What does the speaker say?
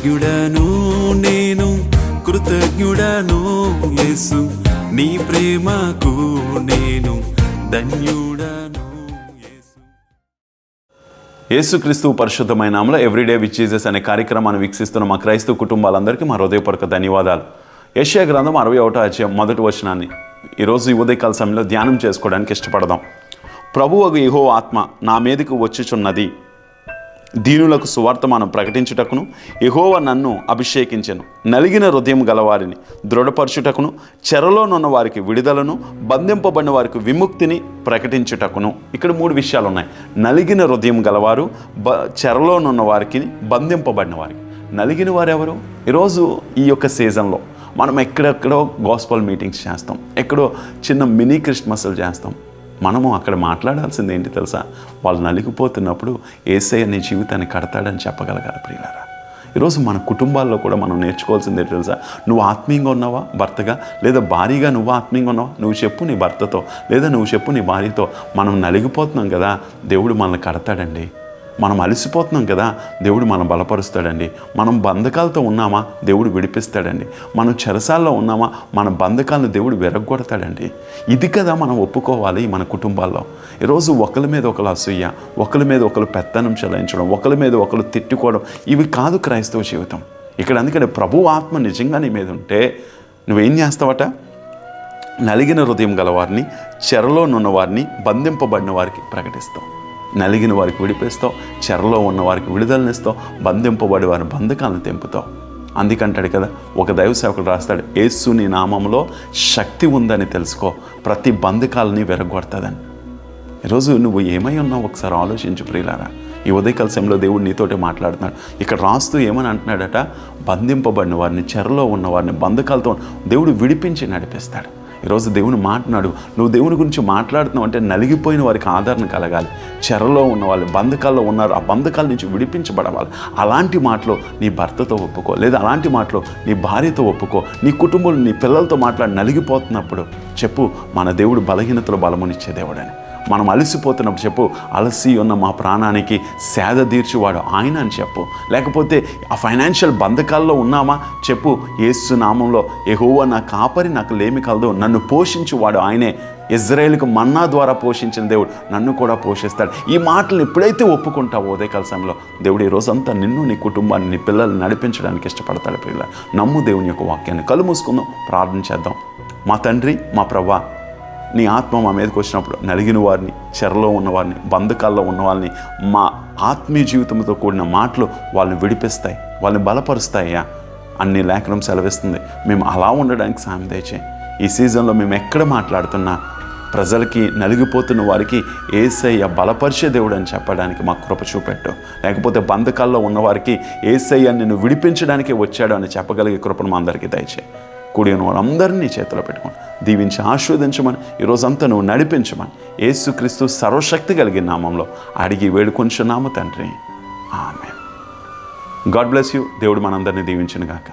కృతజ్ఞుడను నేను, కృతజ్ఞుడను యేసు, నీ ప్రేమకు నేను ధన్యుడను. యేసుక్రీస్తు పరిశుద్ధమైన నామములో ఎవ్రీడే విత్ జీసస్ అనే కార్యక్రమాన్ని వీక్షిస్తున్న మా క్రైస్తవ కుటుంబాలందరికీ మా హృదయపూర్వక ధన్యవాదాలు. యెషయా గ్రంథం 61వ అధ్యాయం 1వ వచనాన్ని ఈరోజు ఈ ఉదయకాల సమయంలో ధ్యానం చేసుకోవడానికి ఇష్టపడదాం. ప్రభువగు యెహోవా ఆత్మ నా మీదకు వచ్చుచున్నది, దీనులకు సువార్తమానం ప్రకటించుటకును యెహోవా నన్ను అభిషేకించెను, నలిగిన హృదయం గలవారిని దృఢపరచుటకును, చెరలోనున్న వారికి విడుదలను, బంధింపబడిన వారికి విముక్తిని ప్రకటించుటకును. ఇక్కడ 3 విషయాలు ఉన్నాయి. నలిగిన హృదయం గలవారు, చెరలోనున్న వారికి, బంధింపబడిన వారికి. నలిగిన వారు ఎవరు? ఈరోజు ఈ యొక్క సీజన్లో మనం ఎక్కడెక్కడో గాస్పల్ మీటింగ్స్ చేస్తాం, ఎక్కడో చిన్న మినీ క్రిస్మస్లు చేస్తాం. మనము అక్కడ మాట్లాడాల్సింది ఏంటి తెలుసా? వాళ్ళు నలిగిపోతున్నప్పుడు యేసయ్య నీ జీవితాన్ని కడతాడని చెప్పగలగాలి ప్రియులారా. ఈరోజు మన కుటుంబాల్లో కూడా మనం నేర్చుకోవాల్సింది ఏంటి తెలుసా? నువ్వు ఆత్మీయంగా ఉన్నావా భర్తగా, లేదా భార్యగా నువ్వు ఆత్మీయంగా ఉన్నావా? నువ్వు చెప్పు నీ భర్తతో, లేదా నువ్వు చెప్పు నీ భార్యతో, మనం నలిగిపోతున్నాం కదా, దేవుడు మనల్ని కడతాడండి. మనం అలసిపోతున్నాం కదా, దేవుడు మనం బలపరుస్తాడండి. మనం బంధకాలతో ఉన్నామా, దేవుడు విడిపిస్తాడండి. మనం చెరసాల్లో ఉన్నామా, మన బంధకాలను దేవుడు విరగొడతాడండి. ఇది కదా మనం ఒప్పుకోవాలి మన కుటుంబాల్లో. ఈరోజు ఒకరి మీద ఒకరు అసూయ, ఒకరి మీద ఒకరు పెత్తనం చెలాయించడం, ఒకరి మీద ఒకరు తిట్టుకోవడం, ఇవి కాదు క్రైస్తవ జీవితం. ఇక్కడ అందుకని ప్రభు ఆత్మ నిజంగా నీ మీద ఉంటే నువ్వేం చేస్తావట? నలిగిన హృదయం గలవారిని, చెరలోనున్న వారిని, బంధింపబడిన వారికి ప్రకటిస్తావు. నలిగిన వారికి విడిపిస్తావు, చెరలో ఉన్న వారికి విడుదలనిస్తావు, బంధింపబడి వారి బంధకాలను తెంపుతావు. అందుకంటాడు కదా, ఒక దైవ సేవకుడు రాస్తాడు, యేసు నీ నామంలో శక్తి ఉందని తెలుసుకో, ప్రతి బంధకాలని విరగొడతాదని. ఈరోజు నువ్వు ఏమై ఉన్నావు ఒకసారి ఆలోచించు ప్రియులారా. ఈ ఉదయకాల సమయంలో దేవుడు నీతోటి మాట్లాడుతున్నాడు. ఇక్కడ రాస్తూ ఏమని అంటున్నాడట? బంధింపబడిన వారిని, చెరలో ఉన్న వారిని, బంధకాలతో దేవుడు విడిపించి నడిపిస్తాడు. ఈరోజు దేవుని మాట్లాడు. నువ్వు దేవుని గురించి మాట్లాడుతున్నావు అంటే నలిగిపోయిన వారికి ఆదరణ కలగాలి. చెరలో ఉన్న వాళ్ళు బంధకాల్లో ఉన్నారు, ఆ బంధకాల నుంచి విడిపించబడవాలి. అలాంటి మాటలు నీ భర్తతో ఒప్పుకో, లేదా అలాంటి మాటలు నీ భార్యతో ఒప్పుకో. నీ కుటుంబంలో నీ పిల్లలతో మాట్లాడి నలిగిపోతున్నప్పుడు చెప్పు, మన దేవుడు బలహీనతలో బలమునిచ్చే దేవుడని. మనం అలసిపోతున్నప్పుడు చెప్పు, అలసి ఉన్న మా ప్రాణానికి సేద తీర్చువాడు ఆయన అని చెప్పు. లేకపోతే ఆ ఫైనాన్షియల్ బంధకాల్లో ఉన్నామా చెప్పు, యేసు నామంలో యెహోవా నా కాపరి, నాకు లేమి కలదు, నన్ను పోషించువాడు ఆయనే. ఇజ్రాయేలుకు మన్నా ద్వారా పోషించిన దేవుడు నన్ను కూడా పోషిస్తాడు. ఈ మాటలు ఎప్పుడైతే ఒప్పుకుంటావో ఉదయకాల సమయంలో దేవుడు ఈ రోజంతా నిన్ను, నీ కుటుంబాన్ని, నీ పిల్లల్ని నడిపించడానికి ఇష్టపడతాడు. పిల్లలు నమ్ము దేవుని యొక్క వాక్యాన్ని. కళ్ళు మూసుకుందాం, ప్రార్థన చేద్దాం. మా తండ్రి, మా ప్రభువా, నీ ఆత్మ మా మీదకి వచ్చినప్పుడు నలిగిన వారిని, చెరలో ఉన్నవారిని, బంధకాల్లో ఉన్న వాళ్ళని, మా ఆత్మీయ జీవితంతో కూడిన మాటలు వాళ్ళని విడిపిస్తాయి, వాళ్ళని బలపరుస్తాయ్యా అన్ని లేఖనం సెలవిస్తుంది. మేము అలా ఉండడానికి సాయం దయచేయి. ఈ సీజన్లో మేము ఎక్కడ మాట్లాడుతున్నా ప్రజలకి, నలిగిపోతున్న వారికి యేసయ్య బలపరిచే దేవుడు అని చెప్పడానికి మాకు కృప చూపెట్టు. లేకపోతే బంధకాల్లో ఉన్నవారికి యేసయ్య నిన్ను విడిపించడానికి వచ్చాడు అని చెప్పగలిగే కృపను మా అందరికీ దయచేయి. కూడి ఉన్న వాళ్ళందరినీ చేతిలో పెట్టుకోండి, దీవించి ఆశీర్వదించమని, ఈరోజంతా నువ్వు నడిపించమని యేసుక్రీస్తు సర్వశక్తి కలిగిన నామంలో అడిగి వేడుకొంచున్నాము తండ్రి. ఆమేన్. God bless you. దేవుడు మనందరినీ దీవించును గాక.